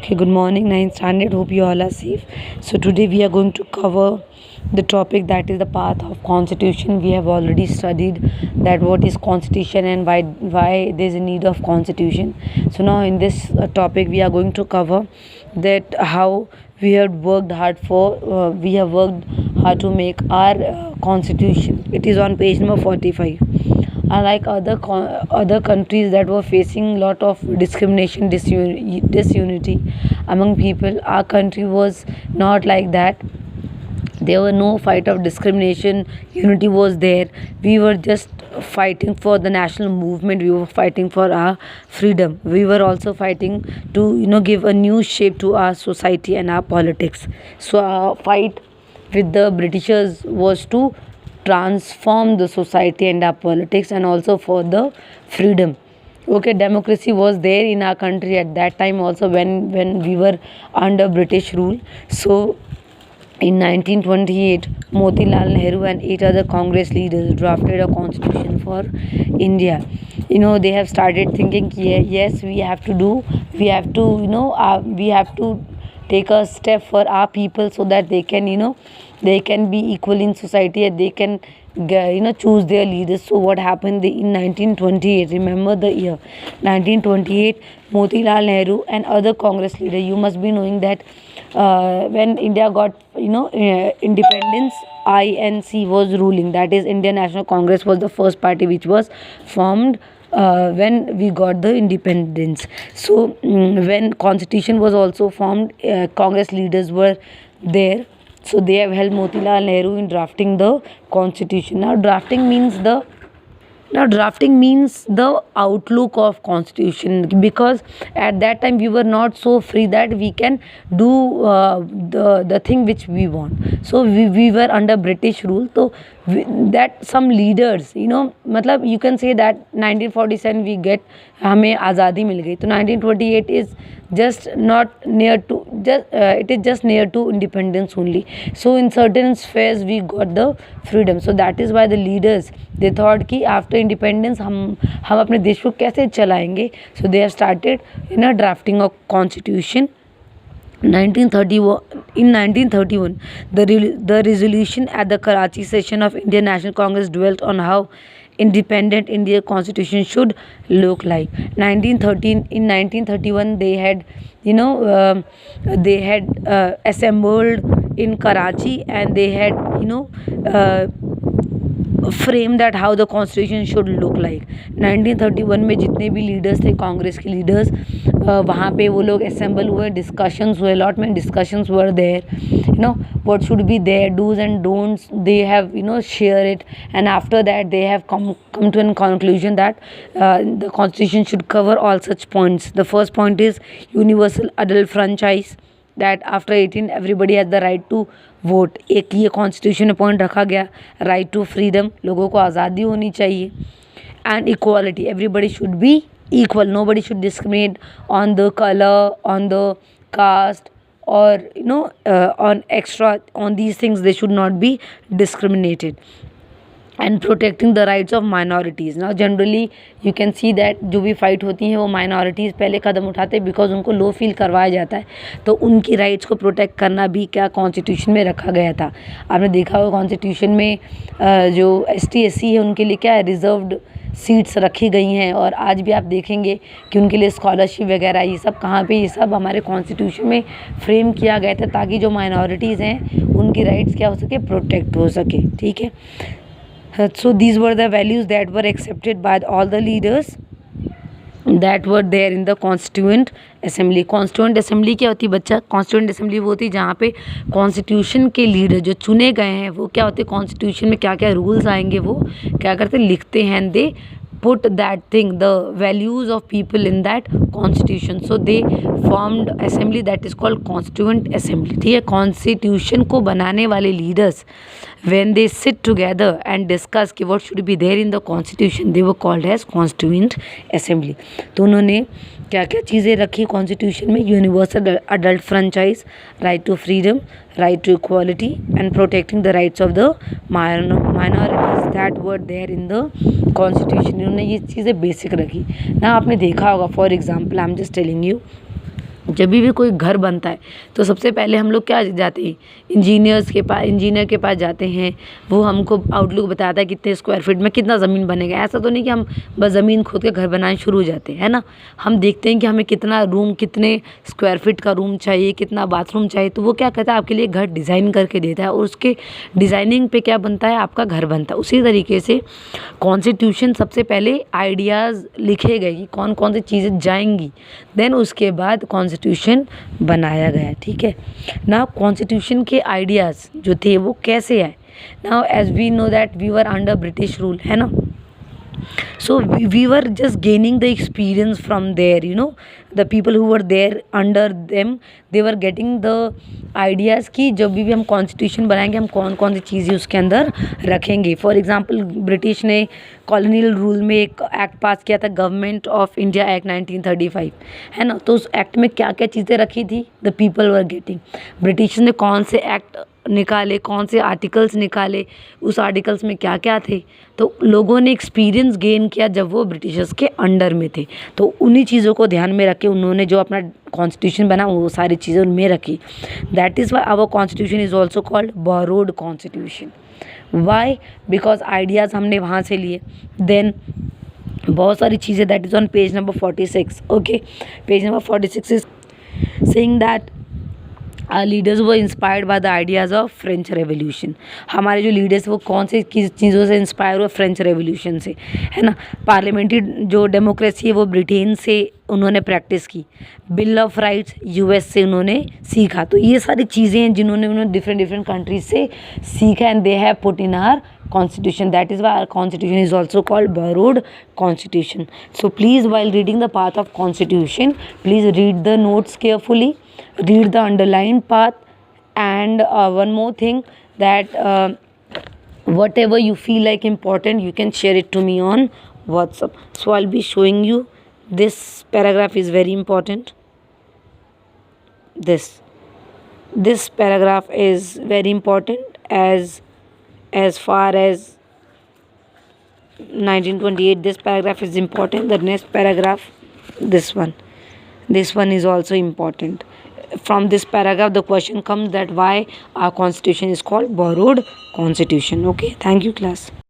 Okay, good morning, 9th standard. Hope you all are safe. So today we are going to cover the topic that is the path of constitution. We have already studied that what is constitution and why there is a need of constitution. So now in this topic we are going to cover that how we have worked hard to make our constitution. It is on page number 45. Unlike other countries that were facing lot of discrimination, disunity among people, our country was not like that. There were no fight of discrimination. Unity was there. We were just fighting for the national movement. We were fighting for our freedom. We were also fighting to give a new shape to our society and our politics. So our fight with the Britishers was to transform the society and our politics, and also for the freedom. Okay, democracy was there in our country at that time also, when we were under British rule. So in 1928, Motilal Nehru and 8 other Congress leaders drafted a constitution for India. They have started thinking, yes, we have to take a step for our people so that they can be equal in society and they can choose their leaders. So what happened in 1928? Remember the year 1928. Motilal Nehru and other Congress leaders, you must be knowing that when India got independence, INC was ruling, that is Indian National Congress was the first party which was formed when we got the independence. So when constitution was also formed, Congress leaders were there. So they have helped Motilal Nehru in drafting the constitution. Now drafting means the outlook of constitution, because at that time we were not so free that we can do the thing which we want. So we were under British rule. So that some leaders, मतलब you can say that 1947 we get हमें आज़ादी मिल गई, तो 1928 is just not near to it is just near to independence only. So in certain spheres we got the freedom. So that is why the leaders, they thought कि after independence हम अपने देश को कैसे चलाएंगे. So they have started drafting a constitution. 1931. In 1931, the resolution at the Karachi session of Indian National Congress dwelt on how independent India constitution should look like. In 1931, they had assembled in Karachi, and they had frame that how the constitution should look like. 1931 में जितने भी leaders थे, कांग्रेस के leaders, वहाँ पे वो लोग assemble हुए, डिस्कशंस हुए, लॉट में discussions were there, what should be there, dos and don'ts, they have share it, and after that they have come to a conclusion that the constitution should cover all such points. The first point is universal adult franchise, that after 18 everybody has the right to vote. एक ये constitution में point रखा गया, right to freedom, लोगों को आज़ादी होनी चाहिए, and equality, everybody should be equal, nobody should discriminate on the colour, on the caste, or on extra, on these things they should not be discriminated. And protecting the rights of minorities. Now generally you can see that जो भी fight होती हैं वो minorities पहले कदम उठाते हैं, because उनको low feel करवाया जाता है. तो उनकी राइट्स को प्रोटेक्ट करना भी क्या कॉन्स्टिट्यूशन में रखा गया था. आपने देखा होगा कॉन्स्टिट्यूशन में जो ST SC है उनके लिए क्या है, रिजर्व्ड सीट्स रखी गई हैं. और आज भी आप देखेंगे कि उनके लिए स्कॉलरशिप वगैरह ये सब कहाँ पे, ये सब हमारे कॉन्स्टिट्यूशन में फ्रेम किया गया था, ताकि जो माइनॉरिटीज़ हैं उनकी राइट्स क्या हो सके, प्रोटेक्ट हो सके. ठीक है. So these were the values that were accepted by all the leaders that were there in the Constituent Assembly. Constituent Assembly क्या होती है बच्चा? Constituent Assembly वो होती है जहाँ पे कॉन्स्टिट्यूशन के लीडर जो चुने गए हैं वो क्या होते हैं, कॉन्स्टिट्यूशन में क्या क्या रूल्स आएंगे वो क्या करते, लिखते हैं. दे put that thing, the values of people in that constitution. So they formed assembly that is called Constituent Assembly. ठीक है. कॉन्स्टिट्यूशन को बनाने वाले leaders, when they sit together and discuss कि what should be there in the constitution, they were called as Constituent Assembly. तो उन्होंने क्या क्या चीज़ें रखी कॉन्स्टिट्यूशन में, universal adult franchise, right to freedom, right to equality, and protecting the rights of the minorities that were there in the constitution. इन्होंने ये चीज़ें बेसिक रखी ना. आपने देखा होगा, for example I am just telling you, जब भी कोई घर बनता है तो सबसे पहले हम लोग क्या जाते हैं, इंजीनियर के पास जाते हैं। वो हमको आउटलुक बताता है कितने स्क्वायर फीट में कितना ज़मीन बनेगा। ऐसा तो नहीं कि हम बस ज़मीन खोद के घर बनाने शुरू हो जाते हैं, है ना। हम देखते हैं कि हमें कितना रूम, कितने स्क्वायर फीट का रूम चाहिए, कितना बाथरूम चाहिए। तो वो क्या कहता है, आपके लिए घर डिज़ाइन करके देता है और उसके डिज़ाइनिंग पे क्या बनता है, आपका घर बनता है। उसी तरीके से कॉन्स्टिट्यूशन सबसे पहले आइडियाज़ लिखे गए कि कौन कौन सी चीज़ें जाएंगी, देन उसके बाद कॉन्स्टिट्यूशन बनाया गया। ठीक है ना। कॉन्स्टिट्यूशन के आइडियाज़ जो थे वो कैसे आए। Now as we know that we were under British rule, है ना। So we were just gaining the experience from there, you know, the people who were there under them, they were getting the ideas कि जब भी हम constitution बनाएंगे हम कौन कौन सी चीज़ें उसके अंदर रखेंगे। फॉर एग्जांपल ब्रिटिश ने कॉलोनियल रूल में एक एक्ट पास किया था, गवर्नमेंट ऑफ इंडिया एक्ट 1935, है ना। तो उस एक्ट में क्या क्या चीज़ें रखी थी, the people were getting. British ने कौन से एक्ट निकाले, कौन से आर्टिकल्स निकाले, उस आर्टिकल्स में क्या क्या थे, तो लोगों ने एक्सपीरियंस गेन किया जब वो ब्रिटिशर्स के अंडर में थे। तो उन्हीं चीज़ों को ध्यान में रख के उन्होंने जो अपना कॉन्स्टिट्यूशन बना वो सारी चीज़ें उनमें रखी। That is why our constitution is also called borrowed constitution. Why? Because ideas हमने वहाँ से लिए। देन बहुत सारी चीज़ें, that is on page number 46। Okay, page number 46 is saying that leaders वो inspired by the ideas of French revolution. हमारे जो लीडर्स वो कौन से किस चीज़ों से इंस्पायर हुए, फ्रेंच रेवोल्यूशन से, है ना। पार्लियामेंट्री जो डेमोक्रेसी है वो ब्रिटेन से उन्होंने प्रैक्टिस की। बिल ऑफ राइट्स यूएस से उन्होंने सीखा। तो ये सारी चीज़ें हैं जिन्होंने उन्होंने डिफरेंट कंट्रीज से सीखा and they have put in our constitution. That is why our constitution is also called borrowed constitution. So please, while reading the path of constitution, please read the notes carefully, read the underlined path, and one more thing, that whatever you feel like important, you can share it to me on WhatsApp. So I'll be showing you this paragraph is very important. This paragraph is very important as far as 1928. This paragraph is important. The next paragraph, this one is also important. From this paragraph the question comes that why our constitution is called borrowed constitution. Okay, thank you class.